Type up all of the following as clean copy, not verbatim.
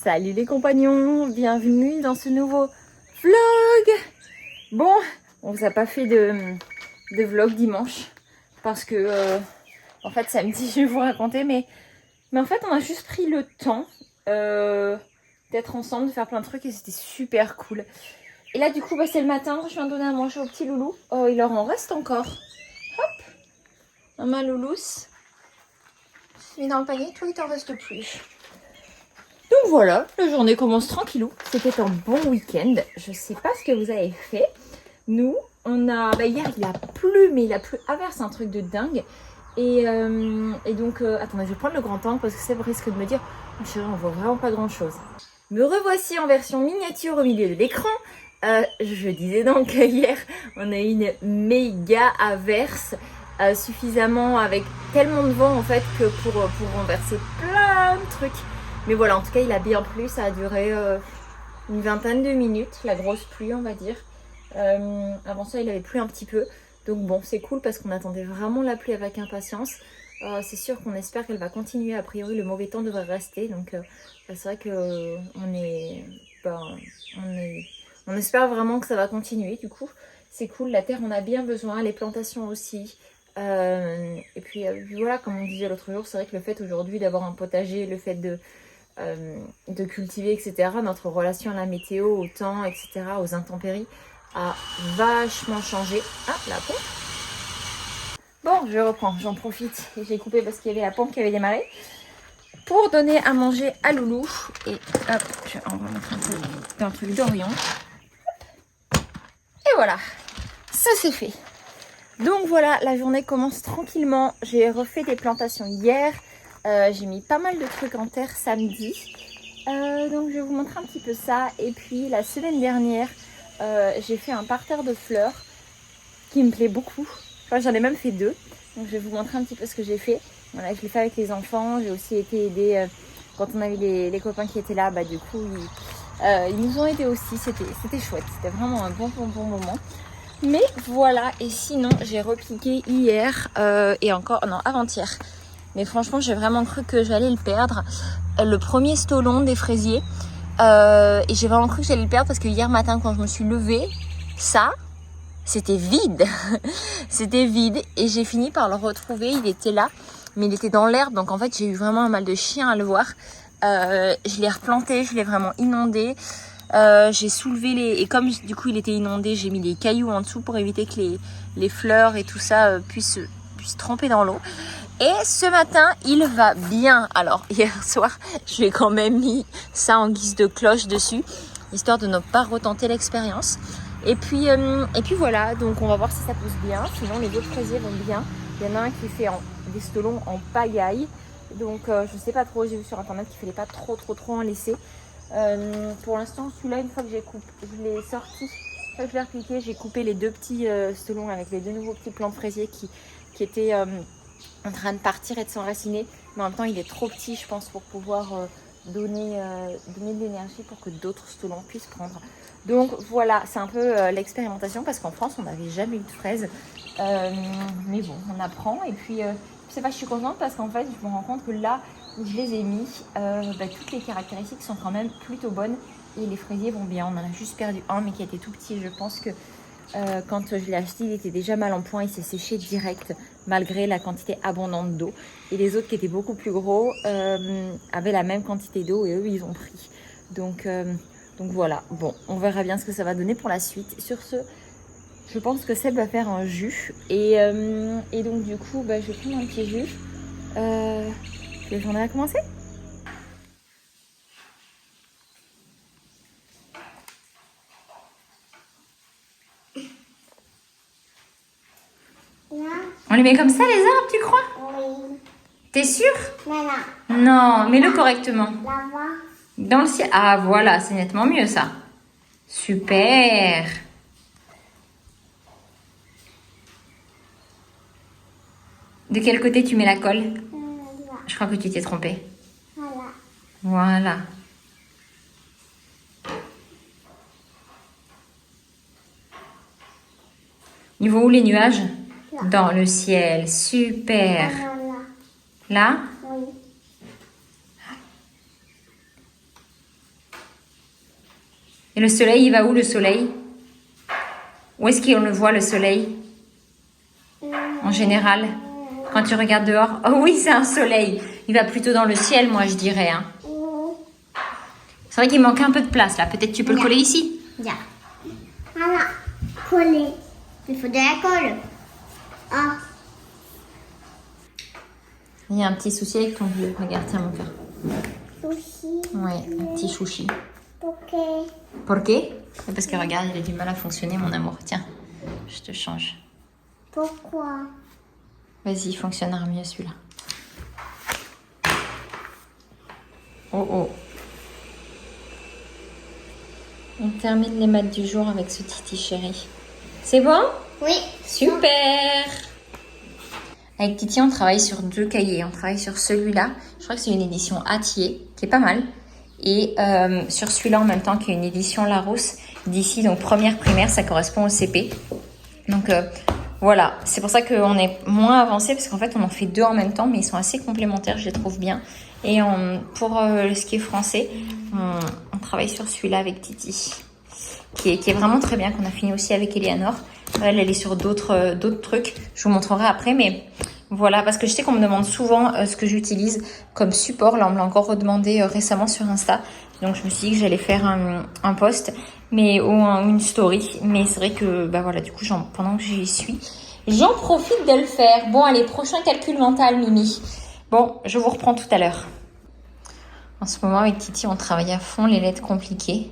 Salut les compagnons, bienvenue dans ce nouveau vlog. Bon, on vous a pas fait de vlog dimanche parce que en fait samedi je vais vous raconter, mais en fait on a juste pris le temps d'être ensemble, de faire plein de trucs et c'était super cool. Et là du coup c'est le matin, je viens de donner à manger au petit loulou. Oh, il leur en reste encore. Hop, maman loulous, il est dans le panier, toi il t'en reste plus. Donc voilà, la journée commence tranquillou. C'était un bon week-end. Je sais pas ce que vous avez fait. Nous, on a... hier, il a plu, mais il a plu à verse, un truc de dingue. Et donc, attendez, je vais prendre le grand angle parce que ça risque de me dire oh, chérie, on voit vraiment pas grand-chose. Me revoici en version miniature au milieu de l'écran. Je disais donc hier, on a eu une méga averse. Suffisamment avec tellement de vent en fait que pour renverser plein de trucs. Mais voilà, en tout cas, il a bien plu. Ça a duré une vingtaine de minutes, la grosse pluie, on va dire. Avant ça, il avait plu un petit peu. Donc bon, c'est cool parce qu'on attendait vraiment la pluie avec impatience. C'est sûr qu'on espère qu'elle va continuer. A priori, le mauvais temps devrait rester. Donc c'est vrai que on espère vraiment que ça va continuer. Du coup, c'est cool. La terre en a bien besoin. Les plantations aussi. Et puis voilà, comme on disait l'autre jour, c'est vrai que le fait aujourd'hui d'avoir un potager, le fait de cultiver, etc., notre relation à la météo, au temps, etc., aux intempéries a vachement changé. Ah, la pompe. Bon, je reprends, j'en profite. J'ai coupé parce qu'il y avait la pompe qui avait démarré pour donner à manger à Loulou. Et hop, on va mettre un peu dans le truc d'Orion. Et voilà, ça c'est fait. Donc voilà, la journée commence tranquillement. J'ai refait des plantations hier. J'ai mis pas mal de trucs en terre samedi. Donc je vais vous montrer un petit peu ça. Et puis la semaine dernière, j'ai fait un parterre de fleurs qui me plaît beaucoup. Enfin, j'en ai même fait 2. Donc je vais vous montrer un petit peu ce que j'ai fait. Voilà, je l'ai fait avec les enfants. J'ai aussi été aidée quand on avait les copains qui étaient là. Bah, du coup, ils nous ont aidés aussi. C'était chouette. C'était vraiment un bon moment. Mais voilà, et sinon j'ai repiqué hier et encore, non avant-hier. Mais franchement j'ai vraiment cru que j'allais le perdre. Le premier stolon des fraisiers. Et j'ai vraiment cru que j'allais le perdre parce que hier matin quand je me suis levée, c'était vide. C'était vide et j'ai fini par le retrouver, il était là. Mais il était dans l'herbe, donc en fait j'ai eu vraiment un mal de chien à le voir. Je l'ai replanté, je l'ai vraiment inondé. J'ai soulevé et comme du coup il était inondé, j'ai mis des cailloux en dessous pour éviter que les fleurs et tout ça puissent tremper dans l'eau. Et ce matin il va bien. Alors hier soir je lui ai quand même mis ça en guise de cloche dessus, histoire de ne pas retenter l'expérience. Et puis voilà, donc on va voir si ça pousse bien. Sinon les autres fraisiers vont bien. Il y en a un qui fait des stolons en pagaille. Donc je sais pas trop, j'ai vu sur internet qu'il fallait pas trop en laisser. Pour l'instant celui-là, une fois que je l'ai sorti, une fois que je l'ai repiqué, j'ai coupé les 2 petits stolons avec les 2 nouveaux petits plants de fraisier qui étaient en train de partir et de s'enraciner. Mais en même temps il est trop petit je pense pour pouvoir donner de l'énergie pour que d'autres stolons puissent prendre. Donc voilà, c'est un peu l'expérimentation parce qu'en France on n'avait jamais eu de fraises. Mais bon, on apprend et puis je sais pas, je suis contente parce qu'en fait je me rends compte que là où je les ai mis, toutes les caractéristiques sont quand même plutôt bonnes et les fraisiers vont bien. On en a juste perdu un mais qui était tout petit. Je pense que quand je l'ai acheté il était déjà mal en point, il s'est séché direct malgré la quantité abondante d'eau. Et les autres qui étaient beaucoup plus gros avaient la même quantité d'eau et eux ils ont pris. Donc voilà, bon, on verra bien ce que ça va donner pour la suite. Sur ce, je pense que Seb va faire un jus et donc du coup je vais prendre un petit jus. La journée a commencé. On les met comme ça les arbres, tu crois? Oui. T'es sûre? Voilà. Non, mets-le correctement. Là-bas. Dans le ciel. Ah voilà, c'est nettement mieux ça. Super. De quel côté tu mets la colle? Là. Je crois que tu t'es trompée. Voilà. Voilà. Ils vont où les nuages? Là. Dans le ciel. Super. Voilà. Là? Oui. Et le soleil, il va où le soleil? Où est-ce qu'on le voit le soleil? En général, quand tu regardes dehors. Oh oui, c'est un soleil. Il va plutôt dans le ciel, moi je dirais. Hein. C'est vrai qu'il manque un peu de place là. Peut-être tu peux le coller ici? Ja. Voilà, coller. Il faut de la colle. Ah. Il y a un petit souci avec ton vieux. Regarde, tiens mon cœur. Sushi. Ouais, un petit chouchi. Ok. Pourquoi? Parce que regarde, il a du mal à fonctionner, mon amour. Tiens, je te change. Pourquoi? Vas-y, il fonctionnera mieux celui-là. Oh oh. On termine les maths du jour avec ce Titi chéri. C'est bon? Oui. Super! Avec Titi, on travaille sur 2 cahiers. On travaille sur celui-là. Je crois que c'est une édition Hatier, qui est pas mal. Et sur celui-là en même temps, qui est une édition Larousse. D'ici, donc première primaire, ça correspond au CP. Donc voilà, c'est pour ça qu'on est moins avancé, parce qu'en fait, on en fait 2 en même temps, mais ils sont assez complémentaires, je les trouve bien. Et pour ce qui est français, on travaille sur celui-là avec Titi, qui est vraiment très bien, qu'on a fini aussi avec Eleanor. Elle est sur d'autres trucs, je vous montrerai après, mais voilà, parce que je sais qu'on me demande souvent ce que j'utilise comme support. Là, on me l'a encore redemandé récemment sur Insta, donc je me suis dit que j'allais faire un post, ou une story. Mais c'est vrai que, bah voilà, du coup, pendant que j'y suis, j'en profite de le faire. Bon, allez, prochain calcul mental, Mimi. Bon, je vous reprends tout à l'heure. En ce moment, avec Titi, on travaille à fond les lettres compliquées.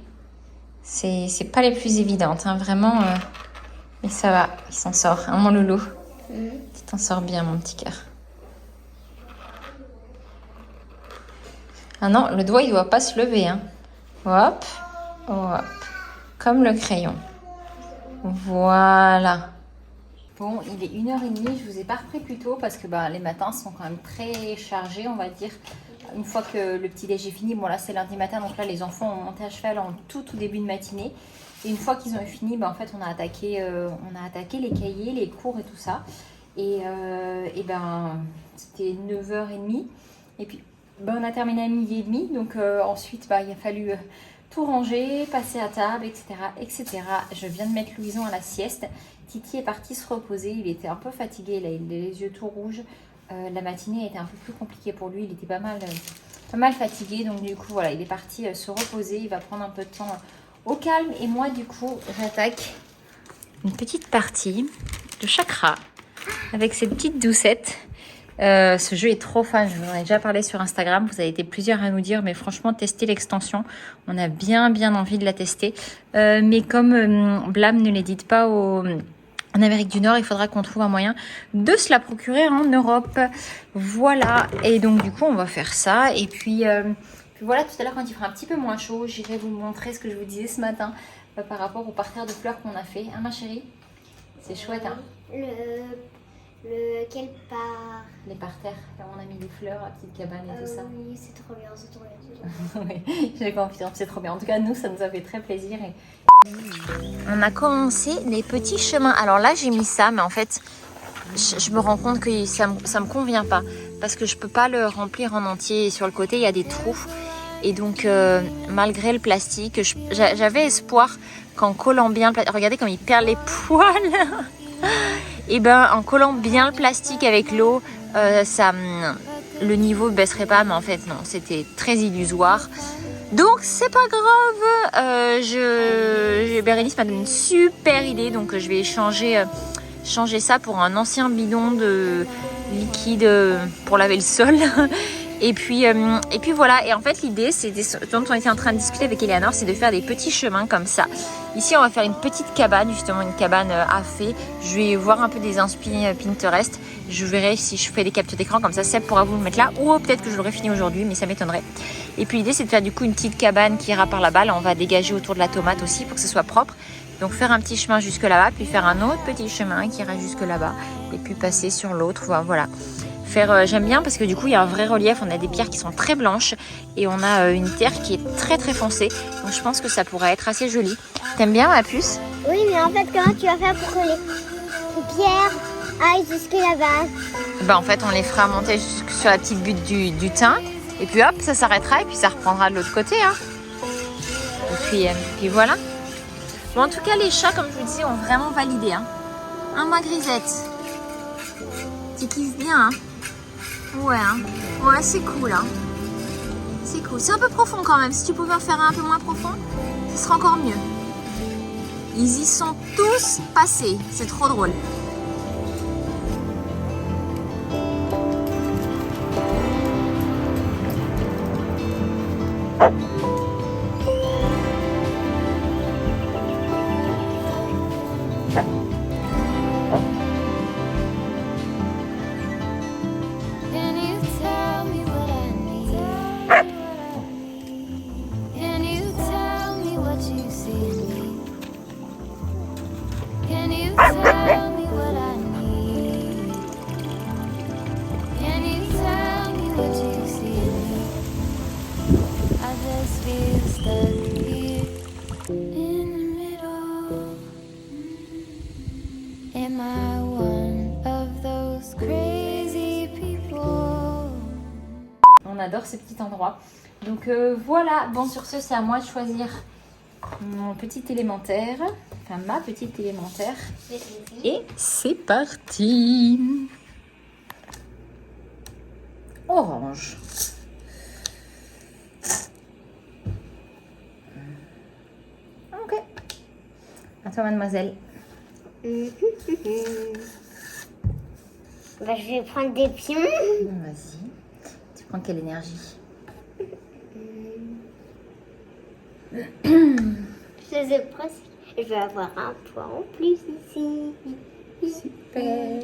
C'est pas les plus évidentes, hein, vraiment. Mais ça va, il s'en sort, hein, mon loulou. Tu t'en sors bien, mon petit cœur. Ah non, le doigt, il doit pas se lever, hein. Hop, hop. Comme le crayon. Voilà. Bon, il est 1h30, je vous ai pas repris plus tôt parce que les matins sont quand même très chargés, on va dire. Une fois que le petit déj est fini, bon là c'est lundi matin, donc là les enfants ont monté à cheval en tout début de matinée. Et une fois qu'ils ont fini, en fait on a attaqué les cahiers, les cours et tout ça. Et c'était 9h30. Et puis on a terminé à 12h30, donc ensuite il a fallu tout ranger, passer à table, etc., etc. Je viens de mettre Louison à la sieste. Titi est parti se reposer, il était un peu fatigué, là, il a les yeux tout rouges. La matinée était un peu plus compliquée pour lui, il était pas mal fatigué, donc du coup voilà, il est parti se reposer, il va prendre un peu de temps au calme. Et moi du coup j'attaque une petite partie de chakra avec cette petite doucette. Ce jeu est trop fun, je vous en ai déjà parlé sur Instagram, vous avez été plusieurs à nous dire, mais franchement testez l'extension, on a bien envie de la tester, mais comme Blam ne l'édite pas en Amérique du Nord, il faudra qu'on trouve un moyen de se la procurer en Europe. Voilà, et donc du coup on va faire ça, et puis voilà, tout à l'heure quand il fera un petit peu moins chaud, j'irai vous montrer ce que je vous disais ce matin par rapport au parterre de fleurs qu'on a fait, hein ma chérie? C'est chouette, hein? Quel part? Les parterres, là on a mis des fleurs, la petite cabane et tout ça. Oui, c'est trop bien, c'est trop bien. Oui, j'ai confiance, c'est trop bien. En tout cas, nous, ça nous a fait très plaisir. On a commencé les petits chemins. Alors là, j'ai mis ça, mais en fait, je me rends compte que ça me convient pas. Parce que je peux pas le remplir en entier. Et sur le côté, il y a des trous. Et donc, malgré le plastique, j'avais espoir qu'en collant bien... Regardez comme il perd les poils. Et en collant bien le plastique avec l'eau, le niveau ne baisserait pas, mais en fait non, c'était très illusoire. Donc c'est pas grave. Bérénice m'a donné une super idée, donc je vais changer ça pour un ancien bidon de liquide pour laver le sol. Et puis voilà, et en fait l'idée, c'est dont on était en train de discuter avec Eleanor, c'est de faire des petits chemins comme ça. Ici on va faire une petite cabane, justement une cabane à fées. Je vais voir un peu des inspi Pinterest, je verrai si je fais des captures d'écran comme ça, Seb pourra vous le mettre là, ou peut-être que je l'aurai fini aujourd'hui, mais ça m'étonnerait. Et puis l'idée c'est de faire du coup une petite cabane qui ira par là-bas, là on va dégager autour de la tomate aussi pour que ce soit propre. Donc faire un petit chemin jusque là-bas, puis faire un autre petit chemin qui ira jusque là-bas, et puis passer sur l'autre, voilà. J'aime bien parce que du coup il y a un vrai relief, on a des pierres qui sont très blanches et on a une terre qui est très très foncée, donc je pense que ça pourrait être assez joli. T'aimes bien ma puce? Oui, mais en fait comment tu vas faire pour que les pierres aillent jusque là-bas? En fait on les fera monter jusque sur la petite butte du thym et puis hop ça s'arrêtera et puis ça reprendra de l'autre côté, hein. Et 4e. Puis voilà. Bon, en tout cas, les chats, comme je vous dis, ont vraiment validé. Hein. Ma grisette. Tu kiffes bien, hein. Ouais, hein. Ouais, c'est cool, hein. C'est cool. C'est un peu profond quand même. Si tu pouvais en faire un peu moins profond, ce serait encore mieux. Ils y sont tous passés. C'est trop drôle. On adore ce petit endroit. Donc voilà, bon sur ce c'est à moi de choisir mon petit élémentaire, enfin ma petite élémentaire. Et c'est parti. Orange. Ok. À toi mademoiselle. Bah, je vais prendre des pions. Vas-y. Tu prends quelle énergie? Je les ai presque. Je vais avoir un toit en plus ici. Super.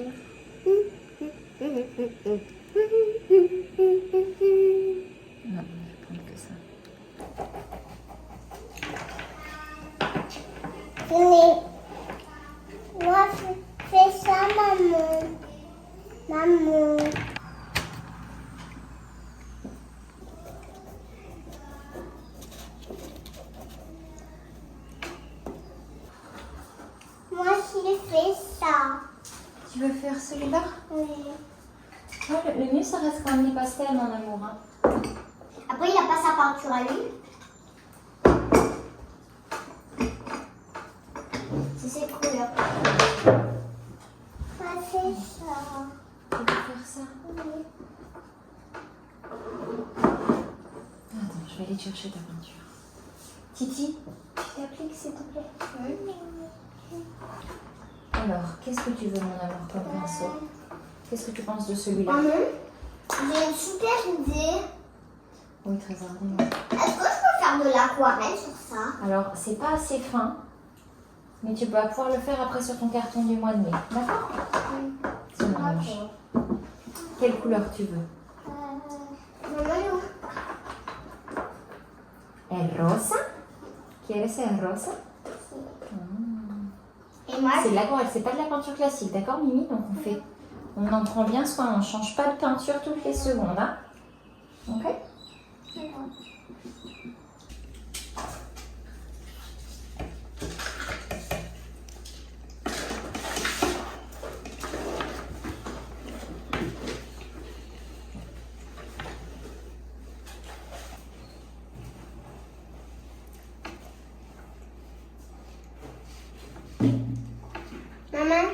Non, je vais prendre que ça. Moi, fais ça, maman. Maman. Moi, je fais ça. Tu veux faire celui-là? Oui. Ouais, le mieux, ça reste quand même les pastels, mon amour. Hein. Après, il n'a pas sa peinture à lui. C'est ses couleurs. Moi, c'est ça. Tu veux faire ça? Oui. Attends, je vais aller chercher ta peinture. Titi, tu t'appliques s'il te plaît? Oui. Alors, qu'est-ce que tu veux, mon amour, comme pinceau? Qu'est-ce que tu penses de celui-là? Maman, j'ai une super idée. Oui, très dis-moi. Est-ce que je peux faire de l'aquarelle sur ça? Alors, c'est pas assez fin, mais tu vas pouvoir le faire après sur ton carton du mois de mai. D'accord? C'est orange. Quelle couleur tu veux? Maman, El rosa? ¿Quieres el rosa? et moi, C'est de l'aquarelle, c'est pas de la peinture classique, d'accord Mimi? Donc on en prend bien soin, on ne change pas de peinture toutes les secondes. Hein? Ok? maman.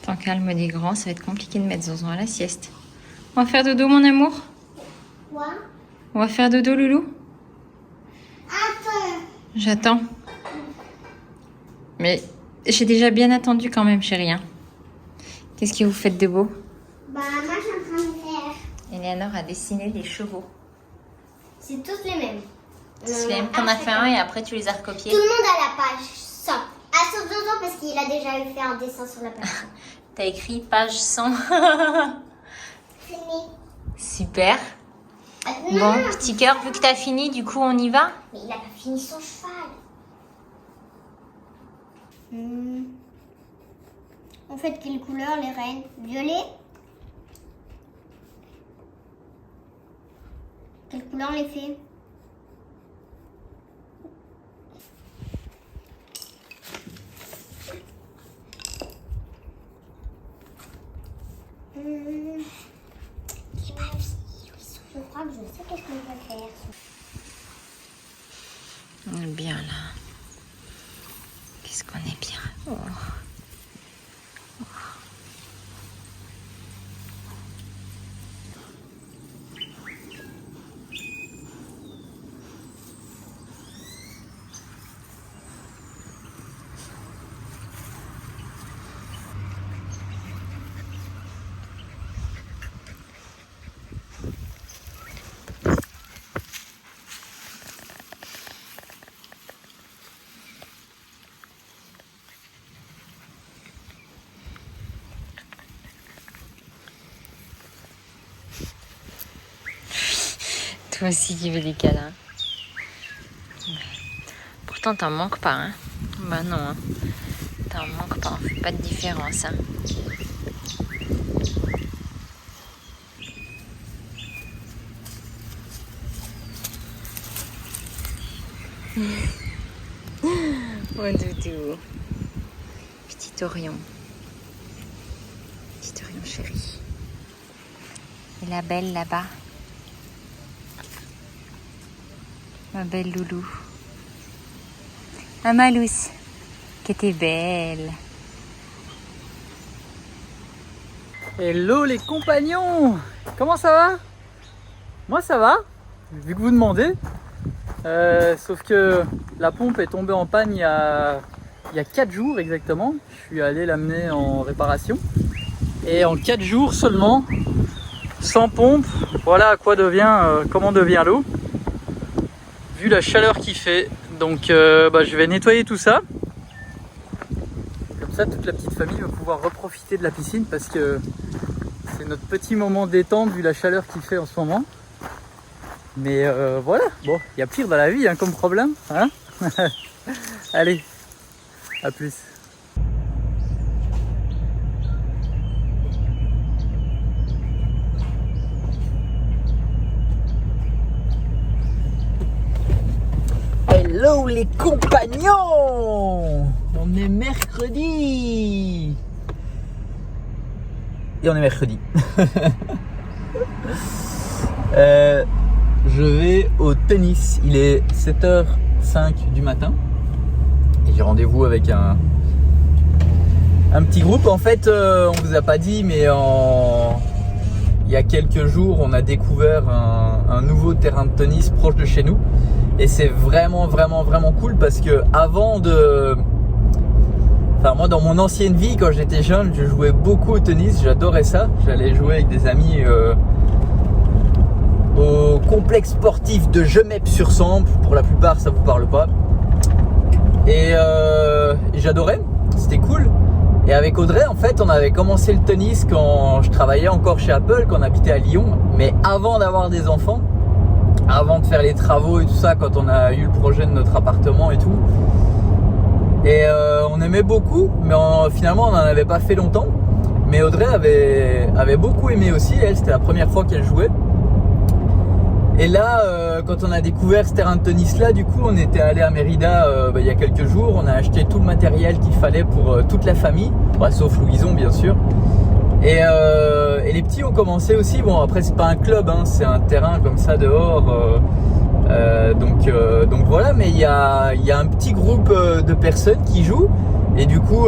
Tant calme des grands, ça va être compliqué de mettre Zonzon à la sieste. On va faire dodo, mon amour? Quoi? On va faire dodo, loulou? Attends. J'attends. Mais j'ai déjà bien attendu quand même, chérie. Hein. Qu'est-ce que vous faites de beau? Bah, moi, je suis en train de faire. Eleanor a dessiné des chevaux. C'est toutes les mêmes. Slim, t'en as fait un et après tu les as recopiés. Tout le monde a la page 100. Ah, sauf Jojo parce qu'il a déjà fait un dessin sur la page 100. T'as écrit page 100. Fini. Super. Non, Bon, non, petit cœur, vu que t'as fini, du coup on y va. mais il a pas fini son cheval. En fait, quelle couleur les reines? Violet. Quelle couleur les fait? Je crois que je sais qu'est-ce qu'on va faire. On est bien là. Qu'est-ce qu'on est bien. Oh. Toi aussi qui veux des câlins. Pourtant t'en manques pas, hein. Bah non, hein. T'en manques pas, on fait pas de différence, hein. Oh doudou. Petit Orion. Petit Orion chéri. Et la belle là-bas. Ma belle loulou. Ah, Malousse, que t'es belle. Hello les compagnons, comment ça va? Moi ça va, vu que vous demandez. Sauf que la pompe est tombée en panne il y a 4 jours exactement. Je suis allé l'amener en réparation. Et en 4 jours seulement, sans pompe, voilà à quoi comment devient l'eau. Vu la chaleur qu'il fait. Donc je vais nettoyer tout ça. Comme ça toute la petite famille va pouvoir reprofiter de la piscine parce que c'est notre petit moment détente vu la chaleur qu'il fait en ce moment. Mais voilà, bon, il y a pire dans la vie hein, comme problème. Hein. Allez, à plus. Hello les compagnons! On est mercredi! Et on est mercredi. Je vais au tennis. Il est 7h05 du matin. Et j'ai rendez-vous avec un petit groupe. En fait, on vous a pas dit, mais il y a quelques jours, on a découvert un nouveau terrain de tennis proche de chez nous. Et c'est vraiment cool parce que moi dans mon ancienne vie quand j'étais jeune je jouais beaucoup au tennis, j'adorais ça. J'allais jouer avec des amis au complexe sportif de Gemep-sur-Sambre. Pour la plupart ça vous parle pas. Et j'adorais, c'était cool. Et avec Audrey en fait on avait commencé le tennis quand je travaillais encore chez Apple, quand on habitait à Lyon, mais avant d'avoir des enfants. Avant de faire les travaux et tout ça, quand on a eu le projet de notre appartement et tout. Et on aimait beaucoup, mais finalement on n'en avait pas fait longtemps. Mais Audrey avait beaucoup aimé aussi, elle c'était la première fois qu'elle jouait. Et là, quand on a découvert ce terrain de tennis là, du coup on était allé à Mérida il y a quelques jours. On a acheté tout le matériel qu'il fallait pour toute la famille, sauf Louison bien sûr. Et les petits ont commencé aussi. Bon après c'est pas un club, hein, c'est un terrain comme ça dehors. Donc voilà, mais il y a un petit groupe de personnes qui jouent. Et du coup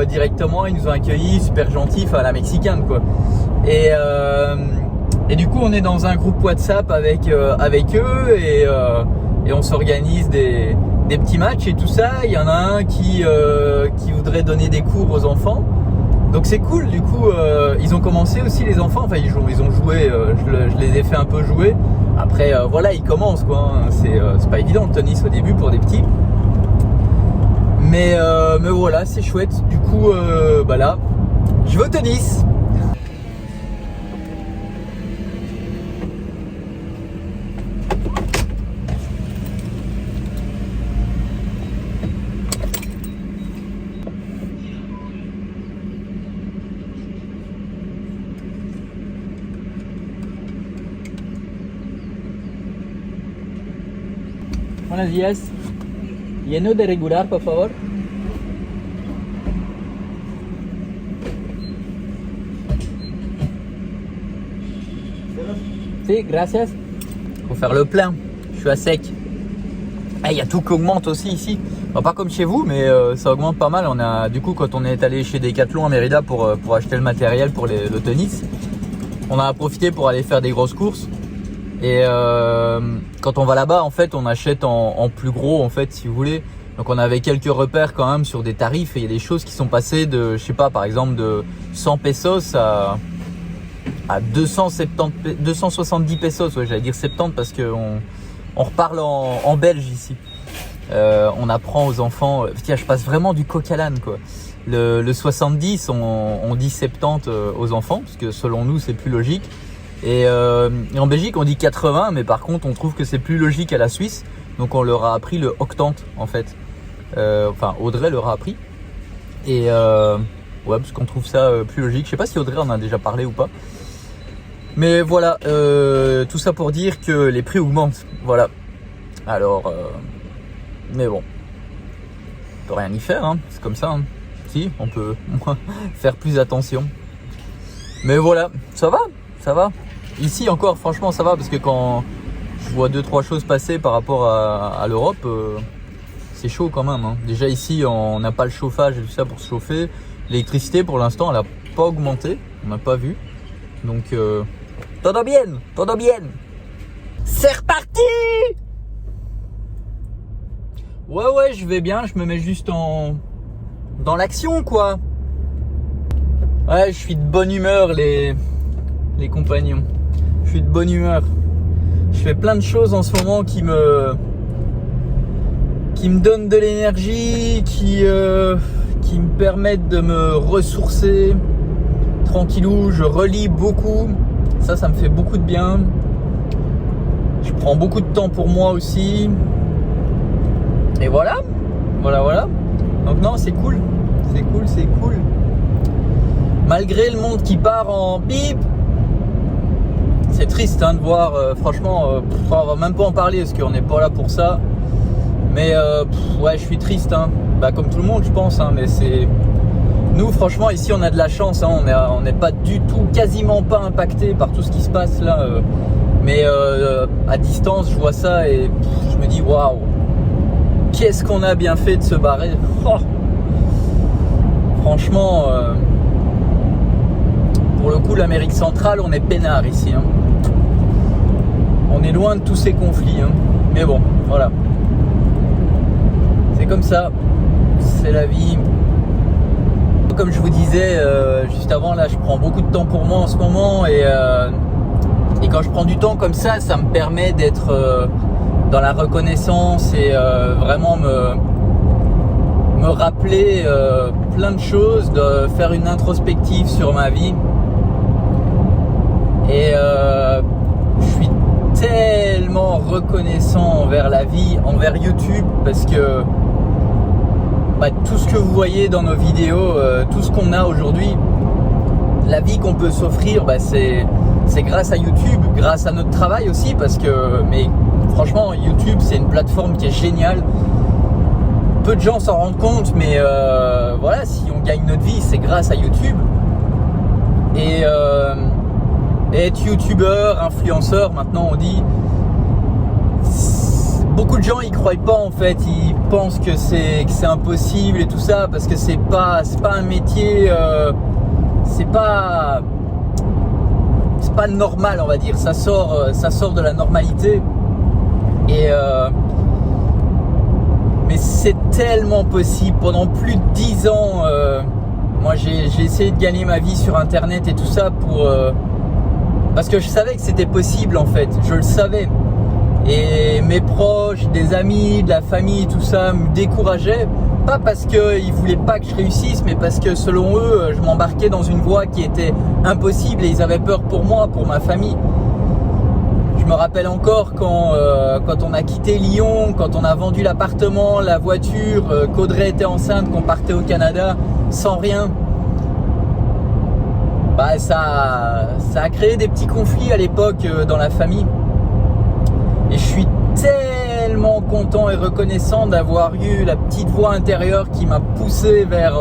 directement ils nous ont accueillis, super gentils, enfin à la mexicaine quoi. Et du coup on est dans un groupe WhatsApp avec eux et on s'organise des petits matchs et tout ça. Il y en a un qui voudrait donner des cours aux enfants. Donc c'est cool, du coup ils ont commencé aussi les enfants, enfin ils ont joué, je les ai fait un peu jouer. Après, voilà, il commence quoi. Hein. C'est pas évident le tennis au début pour des petits. Mais voilà, c'est chouette. Du coup, bah là, je vais au tennis. Buenos días. Lleno de regular, por favor. Si, gracias. Faut faire le plein. Je suis à sec. Il y a tout qui augmente aussi ici. Enfin, pas comme chez vous, mais ça augmente pas mal. On a, du coup, quand on est allé chez Decathlon à Mérida pour acheter le matériel pour le tennis, on a profité pour aller faire des grosses courses. Et quand on va là-bas, en fait, on achète en plus gros, en fait, si vous voulez. Donc, on avait quelques repères quand même sur des tarifs. Et il y a des choses qui sont passées de, je sais pas, par exemple, de 100 pesos à 270 pesos. Ouais, j'allais dire 70 parce qu'on reparle en belge ici. On apprend aux enfants. Tiens, je passe vraiment du coq à l'âne, quoi. Le 70, on dit 70 aux enfants, parce que selon nous, c'est plus logique. Et en Belgique, on dit 80, mais par contre, on trouve que c'est plus logique à la Suisse. Donc, on leur a appris le octante, en fait. Enfin, Audrey leur a appris. Et ouais, parce qu'on trouve ça plus logique. Je sais pas si Audrey en a déjà parlé ou pas. Mais voilà, tout ça pour dire que les prix augmentent. Voilà. Alors, mais bon, on peut rien y faire, hein. C'est comme ça. Hein. Si, on peut faire plus attention. Mais voilà, ça va, ça va. Ici encore, franchement, ça va parce que quand je vois 2-3 choses passer par rapport à l'Europe, c'est chaud quand même. Hein. Déjà ici, on n'a pas le chauffage et tout ça pour se chauffer. L'électricité, pour l'instant, elle n'a pas augmenté. On n'a pas vu. Donc, todo bien, todo bien. C'est reparti! Ouais, je vais bien. Je me mets juste dans l'action, quoi. Ouais, je suis de bonne humeur, les compagnons. Je suis de bonne humeur. Je fais plein de choses en ce moment qui me donnent de l'énergie, qui me permettent de me ressourcer tranquillou. Je relis beaucoup. Ça me fait beaucoup de bien. Je prends beaucoup de temps pour moi aussi. Et voilà. Donc non, c'est cool. C'est cool. Malgré le monde qui part en bip. C'est triste hein, de voir, franchement, on va même pas en parler parce qu'on n'est pas là pour ça. Mais ouais, je suis triste, hein. Bah, comme tout le monde, je pense. Hein, mais c'est nous, franchement, ici, on a de la chance. Hein, on n'est pas du tout, quasiment pas impacté par tout ce qui se passe là. Mais à distance, je vois ça et je me dis waouh, qu'est-ce qu'on a bien fait de se barrer. Oh. Franchement, pour le coup, l'Amérique centrale, on est peinard ici. Hein. On est loin de tous ces conflits. Hein. Mais bon, voilà. C'est comme ça. C'est la vie. Comme je vous disais juste avant, là, je prends beaucoup de temps pour moi en ce moment. Et quand je prends du temps comme ça, ça me permet d'être dans la reconnaissance et vraiment me rappeler plein de choses, de faire une introspective sur ma vie. Et je suis tellement reconnaissant envers la vie, envers YouTube, parce que bah, tout ce que vous voyez dans nos vidéos, tout ce qu'on a aujourd'hui, la vie qu'on peut s'offrir, bah, c'est grâce à YouTube, grâce à notre travail aussi, parce que, mais franchement, YouTube, c'est une plateforme qui est géniale. Peu de gens s'en rendent compte, mais voilà, si on gagne notre vie, c'est grâce à YouTube. Et être youtubeur, influenceur, maintenant on dit, beaucoup de gens y croient pas en fait, ils pensent que c'est impossible et tout ça, parce que c'est pas un métier, c'est pas normal, on va dire, ça sort de la normalité. Et mais c'est tellement possible. Pendant plus de 10 ans, moi j'ai essayé de gagner ma vie sur internet et tout ça parce que je savais que c'était possible en fait, je le savais. Et mes proches, des amis, de la famille, tout ça me décourageaient. Pas parce qu'ils voulaient pas que je réussisse, mais parce que selon eux, je m'embarquais dans une voie qui était impossible et ils avaient peur pour moi, pour ma famille. Je me rappelle encore quand on a quitté Lyon, quand on a vendu l'appartement, la voiture, qu'Audrey était enceinte, qu'on partait au Canada sans rien. Bah ça a créé des petits conflits à l'époque dans la famille. Et je suis tellement content et reconnaissant d'avoir eu la petite voix intérieure qui m'a poussé vers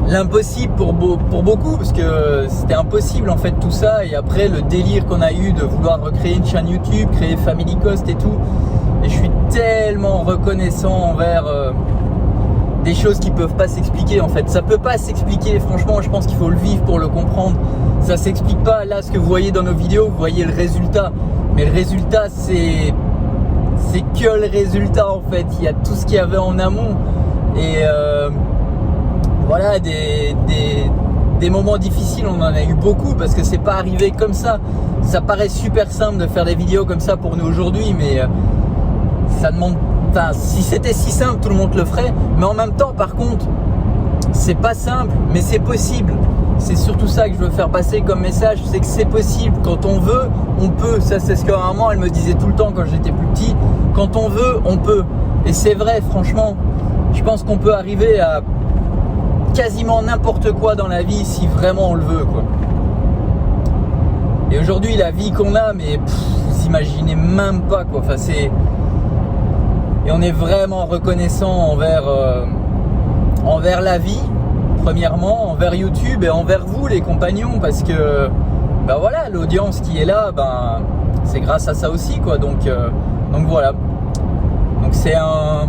l'impossible pour beaucoup, parce que c'était impossible en fait tout ça. Et après le délire qu'on a eu de vouloir recréer une chaîne YouTube, créer Family Cost et tout. Et je suis tellement reconnaissant envers des choses qui peuvent pas s'expliquer en fait. Ça peut pas s'expliquer, franchement je pense qu'il faut le vivre pour le comprendre. Ça s'explique pas. Là ce que vous voyez dans nos vidéos, vous voyez le résultat. Mais le résultat c'est que le résultat en fait. Il y a tout ce qu'il y avait en amont. Et voilà, des moments difficiles, on en a eu beaucoup parce que c'est pas arrivé comme ça. Ça paraît super simple de faire des vidéos comme ça pour nous aujourd'hui, mais ça demande. Enfin, si c'était si simple, tout le monde le ferait. Mais en même temps, par contre, c'est pas simple, mais c'est possible. C'est surtout ça que je veux faire passer comme message, c'est que c'est possible. Quand on veut, on peut. Ça, c'est ce que maman, elle me disait tout le temps quand j'étais plus petit. Quand on veut, on peut. Et c'est vrai, franchement. Je pense qu'on peut arriver à quasiment n'importe quoi dans la vie si vraiment on le veut, quoi. Et aujourd'hui, la vie qu'on a, mais vous imaginez même pas, quoi. Enfin, c'est... Et on est vraiment reconnaissant envers la vie, premièrement, envers YouTube et envers vous, les compagnons, parce que, ben voilà, l'audience qui est là, ben, c'est grâce à ça aussi, quoi. Donc voilà. Donc c'est un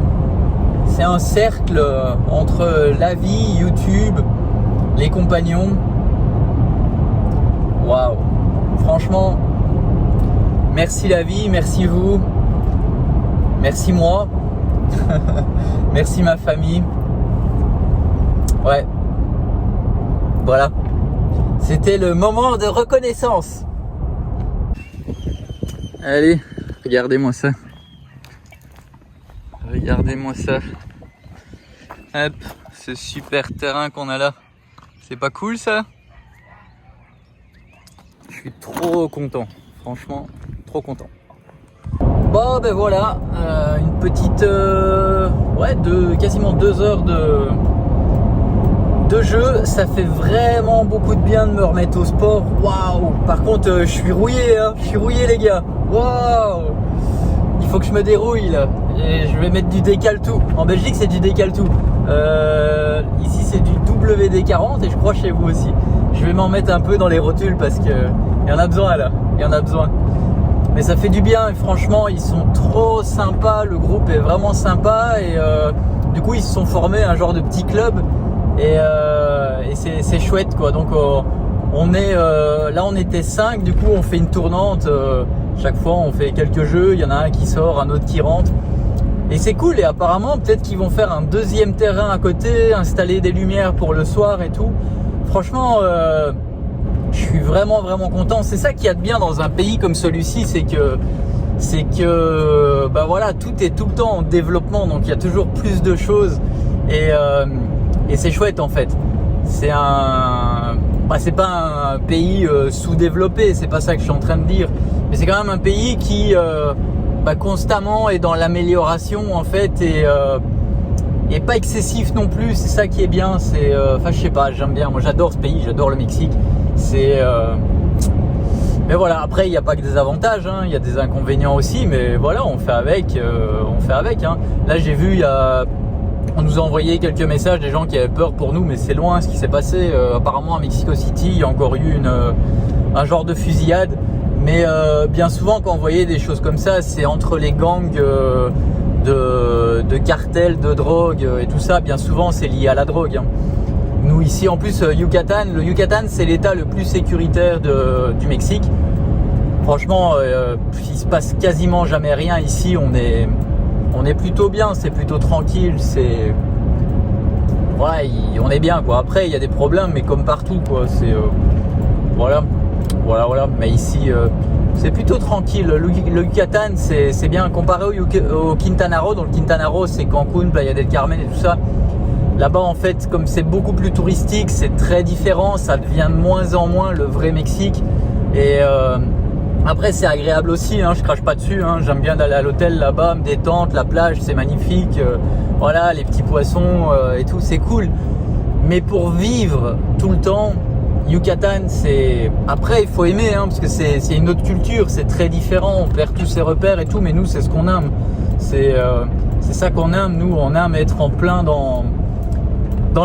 cercle entre la vie, YouTube, les compagnons. Waouh! Franchement, merci la vie, merci vous, merci moi, merci ma famille. Ouais, voilà. C'était le moment de reconnaissance. Allez, regardez-moi ça. Regardez-moi ça. Hop, ce super terrain qu'on a là. C'est pas cool ça? Je suis trop content. Franchement, trop content. Bon ben voilà, une petite... quasiment 2 heures de jeu. Ça fait vraiment beaucoup de bien de me remettre au sport. Waouh! Par contre, je suis rouillé, hein. Je suis rouillé les gars. Waouh! Il faut que je me dérouille là. Et je vais mettre du décal-tout. En Belgique c'est du décal-tout. Ici c'est du WD-40 et je crois chez vous aussi. Je vais m'en mettre un peu dans les rotules parce que il y en a besoin là. Il y en a besoin. Mais ça fait du bien et franchement ils sont trop sympas. Le groupe est vraiment sympa et du coup ils se sont formés un genre de petit club et c'est chouette quoi. Donc on est là on était 5, du coup on fait une tournante. Chaque fois on fait quelques jeux, il y en a un qui sort, un autre qui rentre. Et c'est cool et apparemment peut-être qu'ils vont faire un deuxième terrain à côté, installer des lumières pour le soir et tout. Franchement, je suis vraiment content. C'est ça qu'il y a de bien dans un pays comme celui-ci, c'est que bah voilà, tout est tout le temps en développement, donc il y a toujours plus de choses et c'est chouette en fait. C'est c'est pas un pays sous-développé, c'est pas ça que je suis en train de dire, mais c'est quand même un pays qui constamment est dans l'amélioration en fait et pas excessif non plus. C'est ça qui est bien. C'est je sais pas, j'aime bien. Moi j'adore ce pays, j'adore le Mexique. C'est mais voilà, après il n'y a pas que des avantages, hein. Il y a des inconvénients aussi, mais voilà, on fait avec hein. Là j'ai vu, on nous a envoyé quelques messages des gens qui avaient peur pour nous, mais c'est loin ce qui s'est passé. Apparemment à Mexico City il y a encore eu un genre de fusillade. Mais bien souvent quand on voyait des choses comme ça, c'est entre les gangs de cartels de drogue et tout ça. Bien souvent c'est lié à la drogue, hein. Nous ici en plus le Yucatan c'est l'état le plus sécuritaire du Mexique. Franchement il se passe quasiment jamais rien ici. On est plutôt bien, c'est plutôt tranquille, c'est on est bien quoi. Après il y a des problèmes mais comme partout quoi. C'est voilà. voilà. Mais ici, c'est plutôt tranquille. Le Yucatan, c'est bien comparé au Quintana Roo. Donc le Quintana Roo, c'est Cancun, Playa del Carmen et tout ça. Là-bas, en fait, comme c'est beaucoup plus touristique, c'est très différent. Ça devient de moins en moins le vrai Mexique. Et après, c'est agréable aussi. Hein, je crache pas dessus. Hein, j'aime bien d'aller à l'hôtel là-bas, me détendre. La plage, c'est magnifique. Voilà, les petits poissons et tout, c'est cool. Mais pour vivre tout le temps, Yucatan, c'est... Après, il faut aimer, hein, parce que c'est une autre culture. C'est très différent. On perd tous ses repères et tout. Mais nous, c'est ce qu'on aime. C'est ça qu'on aime. Nous, on aime être en plein dans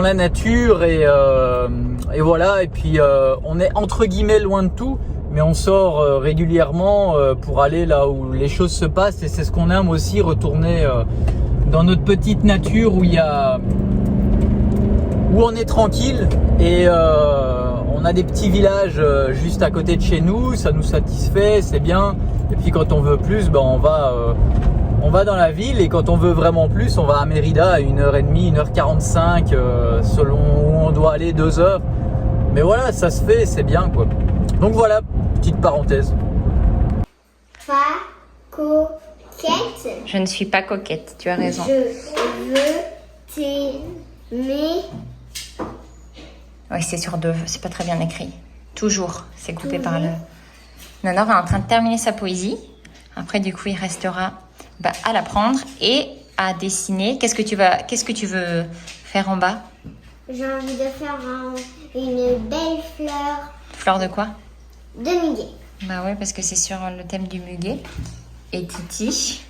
la nature et voilà. Et puis on est entre guillemets loin de tout, mais on sort régulièrement pour aller là où les choses se passent, et c'est ce qu'on aime aussi, retourner dans notre petite nature où on est tranquille, et on a des petits villages juste à côté de chez nous, ça nous satisfait, c'est bien. Et puis quand on veut plus, ben on va dans la ville, et quand on veut vraiment plus, on va à Mérida à 1h30, 1h45, selon où on doit aller, 2 heures. Mais voilà, ça se fait, c'est bien quoi. Donc voilà, petite parenthèse. Pas coquette. Je ne suis pas coquette, tu as raison. Je veux t'aimer. Oui, c'est sur 2, c'est pas très bien écrit. Toujours, c'est coupé par le... Nana est en train de terminer sa poésie. Après, du coup, il restera à la prendre et à dessiner. Qu'est-ce que tu veux faire en bas? J'ai envie de faire une belle fleur Fleur de quoi? de muguet. Bah ouais, parce que c'est sur le thème du muguet. Et Titi,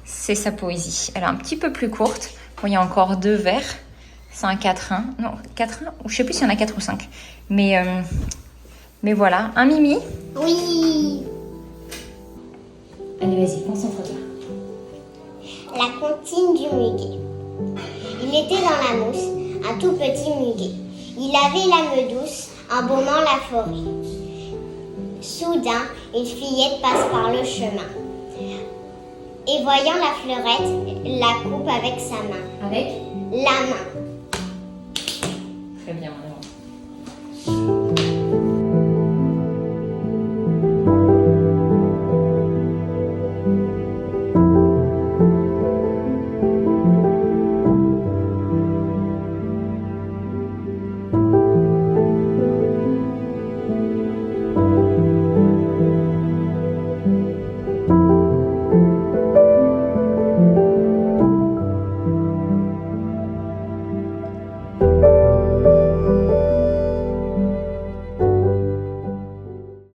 c'est sa poésie. Elle est un petit peu plus courte. Bon, il y a encore 2 vers. C'est un 4-1. Non, 4-1, ou je sais plus s'il y en a 4 ou 5. Mais voilà, un Mimi. Oui. Allez, vas-y, concentre-toi. La comptine du muguet. Il était dans la mousse, un tout petit muguet. Il avait l'âme douce, embaumant la forêt. Soudain, une fillette passe par le chemin. Et voyant la fleurette, la coupe avec sa main. Avec La main. Très bien, Manon.